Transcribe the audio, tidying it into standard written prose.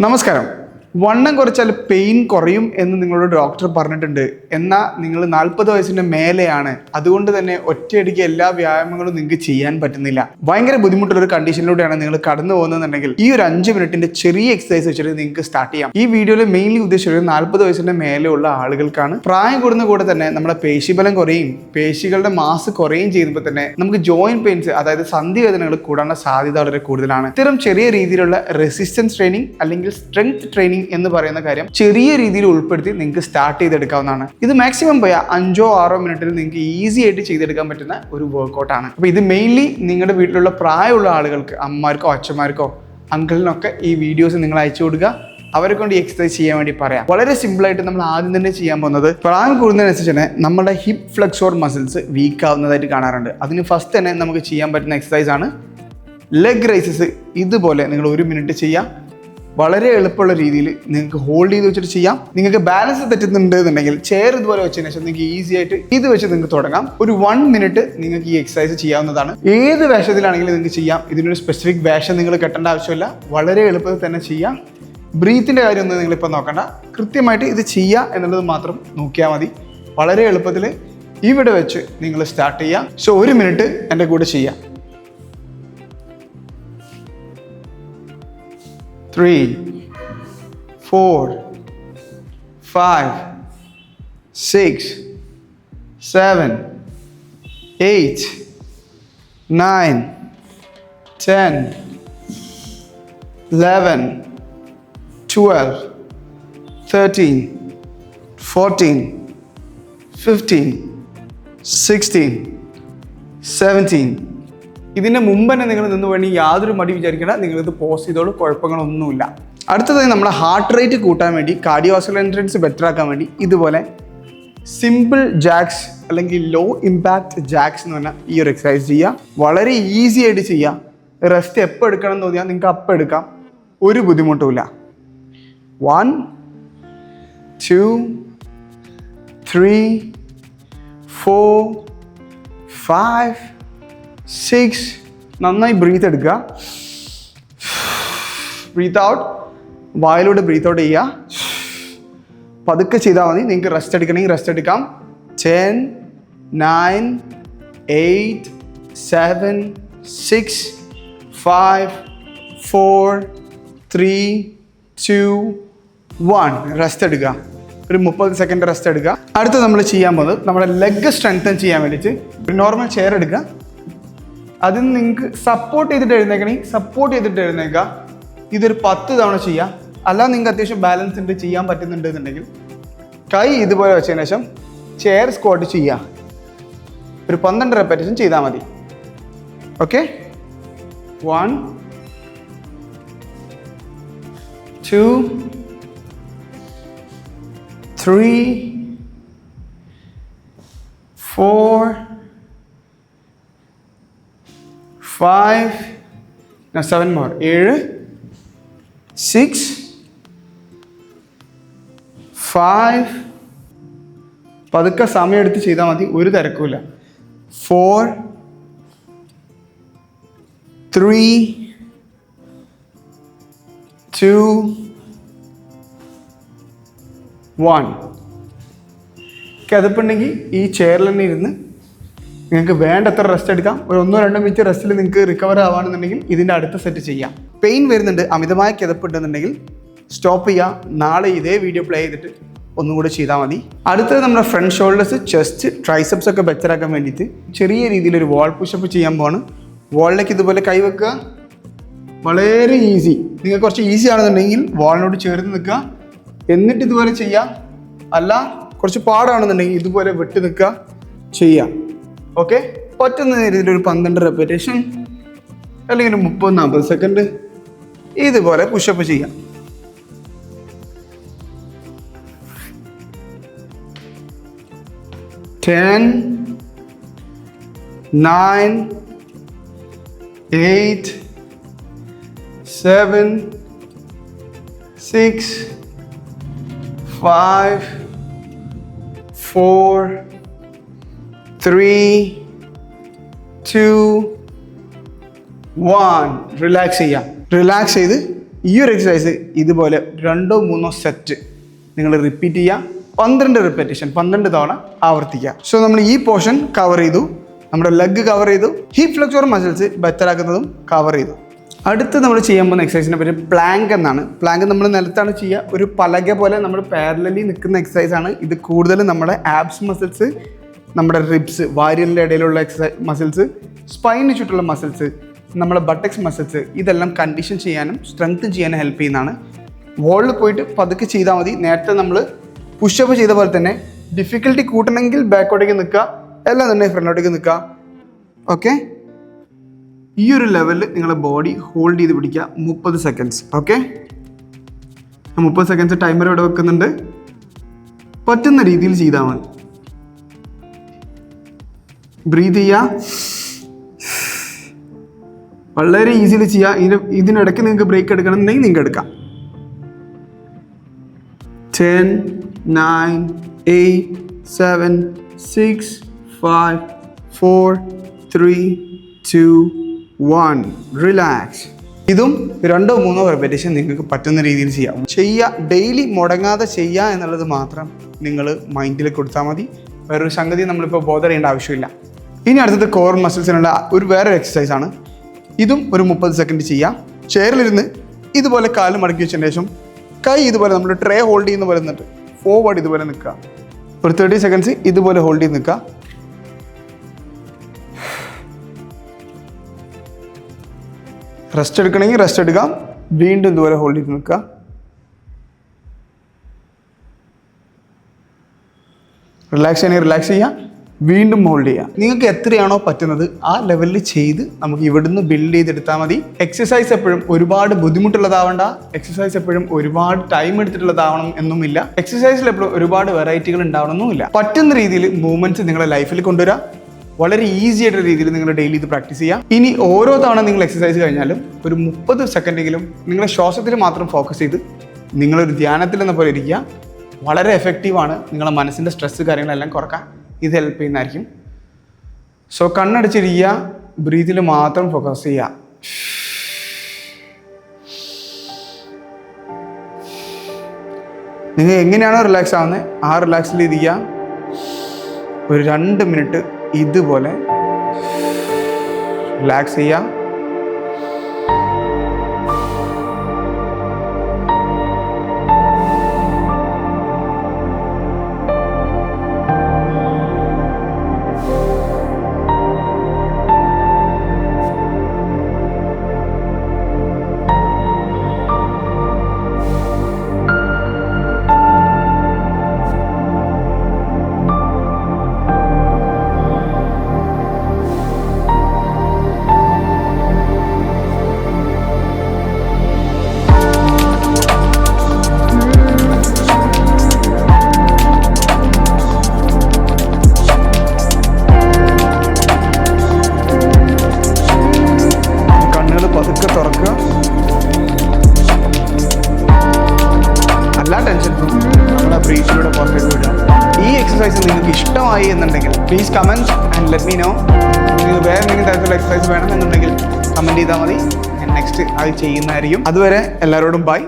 നമസ്കാരം. വണ്ണം കുറച്ചാൽ പെയിൻ കുറയും എന്ന് നിങ്ങളോട് ഡോക്ടർ പറഞ്ഞിട്ടുണ്ട്. എന്നാൽ നിങ്ങൾ 40 വയസ്സിൻ്റെ മേലെയാണ്. അതുകൊണ്ട് തന്നെ ഒറ്റയടിക്ക് എല്ലാ വ്യായാമങ്ങളും നിങ്ങൾക്ക് ചെയ്യാൻ പറ്റുന്നില്ല. ഭയങ്കര ബുദ്ധിമുട്ടുള്ള ഒരു കണ്ടീഷനിലൂടെയാണ് നിങ്ങൾ കടന്നു പോകുന്നതെന്നുണ്ടെങ്കിൽ ഈ ഒരു 5 മിനിറ്റിൻ്റെ ചെറിയ എക്സസൈസ് വെച്ചിട്ട് നിങ്ങൾക്ക് സ്റ്റാർട്ട് ചെയ്യാം. ഈ വീഡിയോയിൽ മെയിൻലി ഉദ്ദേശിച്ചത് 40 വയസ്സിൻ്റെ മേലെയുള്ള ആളുകൾക്കാണ്. പ്രായം കൂടുന്ന കൂടെ തന്നെ നമ്മുടെ പേശിബലം കുറയും, പേശികളുടെ മാസ് കുറയും ചെയ്യുമ്പോൾ തന്നെ നമുക്ക് ജോയിന്റ് പെയിൻസ്, അതായത് സന്ധിവേദനകൾ കൂടാനുള്ള സാധ്യത വളരെ കൂടുതലാണ്. ഇത്തരം ചെറിയ രീതിയിലുള്ള റെസിസ്റ്റൻസ് ട്രെയിനിങ് അല്ലെങ്കിൽ സ്ട്രെങ്ത് ട്രെയിനിങ് എന്ന് പറയുന്ന കാര്യം ചെറിയ രീതിയിൽ ഉൾപ്പെടുത്തി നിങ്ങൾക്ക് സ്റ്റാർട്ട് ചെയ്തെടുക്കാവുന്നതാണ്. ഇത് മാക്സിമം പോയാൽ 5-6 മിനിറ്റിൽ നിങ്ങൾക്ക് ഈസി ആയിട്ട് ചെയ്തെടുക്കാൻ പറ്റുന്ന ഒരു വർക്കൗട്ടാണ്. അപ്പോൾ ഇത് മെയിൻലി നിങ്ങളുടെ വീട്ടിലുള്ള പ്രായമുള്ള ആളുകൾക്ക്, അമ്മമാർക്കോ അച്ഛന്മാർക്കോ അങ്കിളിനൊക്കെ ഈ വീഡിയോസ് നിങ്ങൾ അയച്ചു കൊടുക്കുക. അവരെ കൊണ്ട് ഈ എക്സസൈസ് ചെയ്യാൻ വേണ്ടി പറയാം. വളരെ സിമ്പിളായിട്ട് നമ്മൾ ആദ്യം തന്നെ ചെയ്യാൻ പോകുന്നത്, പ്രായം കൂടുന്നതിനനുസരിച്ച് തന്നെ നമ്മുടെ ഹിപ്പ് ഫ്ലെക്സോർ മസിൽസ് വീക്ക് ആവുന്നതായിട്ട് കാണാറുണ്ട്. അതിന് ഫസ്റ്റ് തന്നെ നമുക്ക് ചെയ്യാൻ പറ്റുന്ന എക്സസൈസ് ആണ് ലെഗ് റൈസസ്. ഇതുപോലെ നിങ്ങൾ 1 മിനിറ്റ് ചെയ്യാം. വളരെ എളുപ്പമുള്ള രീതിയിൽ നിങ്ങൾക്ക് ഹോൾഡ് ചെയ്ത് വെച്ചിട്ട് ചെയ്യാം. നിങ്ങൾക്ക് ബാലൻസ് തെറ്റുന്നുണ്ട് എന്നുണ്ടെങ്കിൽ ചെയർ ഇതുപോലെ വെച്ചതിന് ശേഷം നിങ്ങൾക്ക് ഈസി ആയിട്ട് ഇത് വെച്ച് നിങ്ങൾക്ക് തുടങ്ങാം. ഒരു 1 മിനിറ്റ് നിങ്ങൾക്ക് ഈ എക്സസൈസ് ചെയ്യാവുന്നതാണ്. ഏത് വേഷത്തിലാണെങ്കിലും നിങ്ങൾക്ക് ചെയ്യാം. ഇതിനൊരു സ്പെസിഫിക് വേഷം നിങ്ങൾ കെട്ടേണ്ട ആവശ്യമില്ല. വളരെ എളുപ്പത്തിൽ തന്നെ ചെയ്യാം. ബ്രീത്തിൻ്റെ കാര്യമൊന്നും നിങ്ങളിപ്പോൾ നോക്കണ്ട. കൃത്യമായിട്ട് ഇത് ചെയ്യുക എന്നുള്ളത് മാത്രം നോക്കിയാൽ മതി. വളരെ എളുപ്പത്തിൽ ഇവിടെ വെച്ച് നിങ്ങൾ സ്റ്റാർട്ട് ചെയ്യാം. സോ 1 മിനിറ്റ് എൻ്റെ കൂടെ ചെയ്യാം. 3, 4, 5, 6, 7, 8, 9, 10, 11, 12, 13, 14, 15, 16, 17. ഇതിൻ്റെ മുമ്പ് തന്നെ നിങ്ങൾ നിന്ന് വേണമെങ്കിൽ യാതൊരു മടി വിചാരിക്കേണ്ട. നിങ്ങളിത് പോസ് ചെയ്തോളൂ, കുഴപ്പങ്ങളൊന്നുമില്ല. അടുത്തതായി നമ്മുടെ ഹാർട്ട് റേറ്റ് കൂട്ടാൻ വേണ്ടി, കാർഡിയോവാസ്കുലർ എൻട്രൻസ് ബെറ്റർ ആക്കാൻ വേണ്ടി ഇതുപോലെ സിമ്പിൾ ജാക്സ് അല്ലെങ്കിൽ ലോ ഇമ്പാക്റ്റ് ജാക്സ് എന്ന് പറഞ്ഞാൽ ഈ ഒരു എക്സസൈസ് ചെയ്യുക. വളരെ ഈസി ആയിട്ട് ചെയ്യുക. റെസ്റ്റ് എപ്പോൾ എടുക്കണം എന്ന് തോന്നിയാൽ നിങ്ങൾക്ക് അപ്പം എടുക്കാം. ഒരു ബുദ്ധിമുട്ടുമില്ല. 1, 2, 3, 4, 5, 6. നന്നായി ബ്രീത്ത് എടുക്കുക. Breath out. വായിലൂടെ ബ്രീത്ത് ഔട്ട് ചെയ്യുക. പതുക്കെ ചെയ്താൽ മതി. നിങ്ങൾക്ക് റെസ്റ്റ് എടുക്കണമെങ്കിൽ റെസ്റ്റ് എടുക്കാം. 10, 9, 8, 7, 6, 5, 4, 3, 2, 1. റെസ്റ്റ് എടുക്കുക. ഒരു 30 സെക്കൻഡ് റെസ്റ്റ് എടുക്കുക. അടുത്ത് നമ്മൾ ചെയ്യാൻ പോകുന്നത് നമ്മുടെ ലെഗ് സ്ട്രെങ്തൻ ചെയ്യാൻ വേണ്ടിയിട്ട് ഒരു നോർമൽ ചെയർ എടുക്കുക. അതിന് നിങ്ങൾക്ക് സപ്പോർട്ട് ചെയ്തിട്ട് എഴുന്നേക്കുക. ഇതൊരു 10 തവണ ചെയ്യാം. അല്ല നിങ്ങൾക്ക് അത്യാവശ്യം ബാലൻസ് ഉണ്ട്, ചെയ്യാൻ പറ്റുന്നുണ്ട് എന്നുണ്ടെങ്കിൽ കൈ ഇതുപോലെ വെച്ചതിന് ശേഷം ചെയർ സ്ക്വാട്ട് ചെയ്യുക. ഒരു 12 റെപ്പറ്റേഷൻ ചെയ്താൽ മതി. ഓക്കെ. 1, 2, 3, 4, 5. Now 7 more. 7, 6, 5. പതുക്കെ സമയം എടുത്ത് ചെയ്താൽ മതി, ഒരു തിരക്കുമില്ല. 4, 3, 2, 1. കിതപ്പുണ്ടെങ്കിൽ ഈ ചെയറിൽ തന്നെ ഇരുന്ന് നിങ്ങൾക്ക് വേണ്ടത്ര റെസ്റ്റ് എടുക്കാം. ഒരു 1-2 മിനിറ്റ് റെസ്റ്റിൽ നിങ്ങൾക്ക് റിക്കവർ ആവുകയാണെന്നുണ്ടെങ്കിൽ ഇതിൻ്റെ അടുത്ത സെറ്റ് ചെയ്യാം. പെയിൻ വരുന്നുണ്ട്, അമിതമായ കിതപ്പുണ്ടെന്നുണ്ടെങ്കിൽ സ്റ്റോപ്പ് ചെയ്യുക. നാളെ ഇതേ വീഡിയോ പ്ലേ ചെയ്തിട്ട് ഒന്നും കൂടെ ചെയ്താൽ മതി. അടുത്തത് നമ്മുടെ ഫ്രണ്ട് ഷോൾഡേഴ്സ്, ചെസ്റ്റ്, ട്രൈസെപ്സ് ഒക്കെ ബെറ്റർ ആക്കാൻ വേണ്ടിയിട്ട് ചെറിയ രീതിയിലൊരു വാൾ പുഷപ്പ് ചെയ്യാൻ പോവാണ്. വാളിലേക്ക് ഇതുപോലെ കൈവെക്കുക. വളരെ ഈസി. നിങ്ങൾക്ക് കുറച്ച് ഈസി ആണെന്നുണ്ടെങ്കിൽ വാളിനോട് ചേർന്ന് നിൽക്കുക. എന്നിട്ട് ഇതുപോലെ ചെയ്യാം. അല്ല കുറച്ച് പാടാണെന്നുണ്ടെങ്കിൽ ഇതുപോലെ വിട്ട് നിൽക്കുക, ചെയ്യാം. ഓക്കെ. പറ്റുന്ന രീതിയിൽ ഒരു 12 റെപ്പറ്റേഷൻ അല്ലെങ്കിൽ ഒരു 30-40 സെക്കൻഡ് ഇതുപോലെ പുഷപ്പ് ചെയ്യാം. 10, 9, 8, 7, 6, 5, 4, 3, 2, 1. റിലാക്സ് ചെയ്യാം. റിലാക്സ് ചെയ്ത് ഈ ഒരു എക്സസൈസ് ഇതുപോലെ 2-3 സെറ്റ് നിങ്ങൾ റിപ്പീറ്റ് ചെയ്യുക. 12 റിപ്പീറ്റേഷൻ 12 തവണ ആവർത്തിക്കുക. സോ നമ്മൾ ഈ പോർഷൻ കവർ ചെയ്തു, നമ്മുടെ ലെഗ് കവർ ചെയ്തു, ഹിപ്പ് ഫ്ലെക്സർ മസിൽസ് ബെറ്റർ ആക്കുന്നതും കവർ ചെയ്തു. അടുത്ത് നമ്മൾ ചെയ്യാൻ പോകുന്ന എക്സസൈസിനെ പറ്റി പ്ലാങ്ക് എന്നാണ്. പ്ലാങ്ക് നമ്മൾ നിലത്താണ് ചെയ്യുക. ഒരു പലക പോലെ നമ്മൾ പാരലലി നിൽക്കുന്ന എക്സസൈസാണ് ഇത്. കൂടുതലും നമ്മുടെ ആബ്സ് മസിൽസ്, നമ്മുടെ റിബ്സ്, വാരിയലിൻ്റെ ഇടയിലുള്ള മസിൽസ്, സ്പൈനിന് ചുറ്റുള്ള മസിൽസ്, നമ്മുടെ ബട്ടക്സ് മസിൽസ്, ഇതെല്ലാം കണ്ടീഷൻ ചെയ്യാനും സ്ട്രെങ്തൻ ചെയ്യാനും ഹെൽപ്പ് ചെയ്യുന്നതാണ്. വോളിൽ പോയിട്ട് പതുക്കെ ചെയ്താൽ മതി. നേരത്തെ നമ്മൾ പുഷപ്പ് ചെയ്ത പോലെ തന്നെ ഡിഫിക്കൽട്ടി കൂട്ടണമെങ്കിൽ ബാക്കോട്ടേക്ക് നിൽക്കുക, എല്ലാം തന്നെ ഫ്രണ്ടോട്ടേക്ക് നിൽക്കുക. ഓക്കെ, ഈ ഒരു ലെവലിൽ നിങ്ങളുടെ ബോഡി ഹോൾഡ് ചെയ്ത് പിടിക്കുക 30 സെക്കൻഡ്സ്. ഓക്കെ, 30 സെക്കൻഡ്സ് ടൈമർ ഇവിടെ വെക്കുന്നുണ്ട്. പറ്റുന്ന രീതിയിൽ ചെയ്താൽ മതി. ബ്രീത്ത് ചെയ്യുക, വളരെ ഈസിയിൽ ചെയ്യുക. ഇതിനിടയ്ക്ക് നിങ്ങൾക്ക് ബ്രേക്ക് എടുക്കണമെന്നുണ്ടെങ്കിൽ നിങ്ങൾക്ക് എടുക്കാം. 10, 9, 8, 7, 6, 5, 4, 3, 2, 1. റിലാക്സ്. ഇതും 2-3 റിപ്പീറ്റേഷൻ നിങ്ങൾക്ക് പറ്റുന്ന രീതിയിൽ ചെയ്യുക. ഡെയിലി മുടങ്ങാതെ ചെയ്യുക എന്നുള്ളത് മാത്രം നിങ്ങൾ മൈൻഡിൽ കൊടുത്താൽ മതി. വേറൊരു സംഗതി നമ്മളിപ്പോൾ ബോധർ ചെയ്യേണ്ട ആവശ്യമില്ല. ഇനി അടുത്തത് കോർ മസിൽസിനുള്ള വേറൊരു എക്സസൈസാണ്. ഇതും ഒരു 30 സെക്കൻഡ് ചെയ്യാം. ചെയറിലിരുന്ന് ഇതുപോലെ കാല് മടക്കി വെച്ചതിന് ശേഷം കൈ ഇതുപോലെ നമ്മൾ ട്രേ ഹോൾഡ് ചെയ്യുന്ന പോലെ നിന്നിട്ട് ഫോർവേഡ് ഇതുപോലെ നിൽക്കുക. ഒരു 30 സെക്കൻഡ്സ് ഇതുപോലെ ഹോൾഡ് ചെയ്ത് നിൽക്കുക. റെസ്റ്റ് എടുക്കണമെങ്കിൽ റെസ്റ്റ് എടുക്കാം. വീണ്ടും ഇതുപോലെ ഹോൾഡ് ചെയ്ത് നിൽക്കുക. റിലാക്സ് ചെയ്യണമെങ്കിൽ റിലാക്സ് ചെയ്യുക, വീണ്ടും ഹോൾഡ് ചെയ്യുക. നിങ്ങൾക്ക് എത്രയാണോ പറ്റുന്നത് ആ ലെവലിൽ ചെയ്ത് നമുക്ക് ഇവിടുന്ന് ബിൽഡ് ചെയ്തെടുത്താൽ മതി. എക്സസൈസ് എപ്പോഴും ഒരുപാട് ബുദ്ധിമുട്ടുള്ളതാവണ്ട, എക്സസൈസ് എപ്പോഴും ഒരുപാട് ടൈം എടുത്തിട്ടുള്ളതാവണം എന്നുമില്ല. എക്സസൈസിൽ എപ്പോഴും ഒരുപാട് വെറൈറ്റികൾ ഉണ്ടാവണമെന്നുമില്ല. പറ്റുന്ന രീതിയിൽ മൂവ്മെന്റ്സ് നിങ്ങളുടെ ലൈഫിൽ കൊണ്ടുവരിക. വളരെ ഈസി ആയിട്ടുള്ള രീതിയിൽ നിങ്ങൾ ഡെയിലി ഇത് പ്രാക്ടീസ് ചെയ്യുക. ഇനി ഓരോ തവണ നിങ്ങൾ എക്സസൈസ് കഴിഞ്ഞാലും ഒരു 30 സെക്കൻഡെങ്കിലും നിങ്ങളുടെ ശ്വാസത്തിൽ മാത്രം ഫോക്കസ് ചെയ്ത് നിങ്ങളൊരു ധ്യാനത്തിൽ എന്ന പോലെ ഇരിക്കുക. വളരെ എഫക്റ്റീവാണ്. നിങ്ങളുടെ മനസ്സിൻ്റെ സ്ട്രെസ് കാര്യങ്ങളെല്ലാം കുറക്കാൻ ഇത് ഹെൽപ്പ് ചെയ്യുന്നതായിരിക്കും. സോ കണ്ണടച്ചിരിക്കുക, ബ്രീത്തിൽ മാത്രം ഫോക്കസ് ചെയ്യുക. നിങ്ങൾ എങ്ങനെയാണോ റിലാക്സ് ആവുന്നത് ആ റിലാക്സിൽ ഇരിക്കുക. ഒരു 2 മിനിറ്റ് ഇതുപോലെ റിലാക്സ് ചെയ്യുക. പതുക്കെ തുറക്കുക. എല്ലാ ടെൻഷനും നമ്മുടെ ബ്രീത്തിലൂടെ പുറത്തേക്ക് വിടുക. ഈ എക്സസൈസ് നിങ്ങൾക്ക് ഇഷ്ടമായി എന്നുണ്ടെങ്കിൽ please comment and let me know. നിങ്ങൾക്ക് വേറെ എന്തെങ്കിലും തരത്തിലുള്ള എക്സസൈസ് വേണമെന്നുണ്ടെങ്കിൽ കമൻറ്റ് ചെയ്താൽ മതി. ഞാൻ നെക്സ്റ്റ് അത് ചെയ്യുന്നതായിരിക്കും. അതുവരെ എല്ലാവരോടും ബൈ.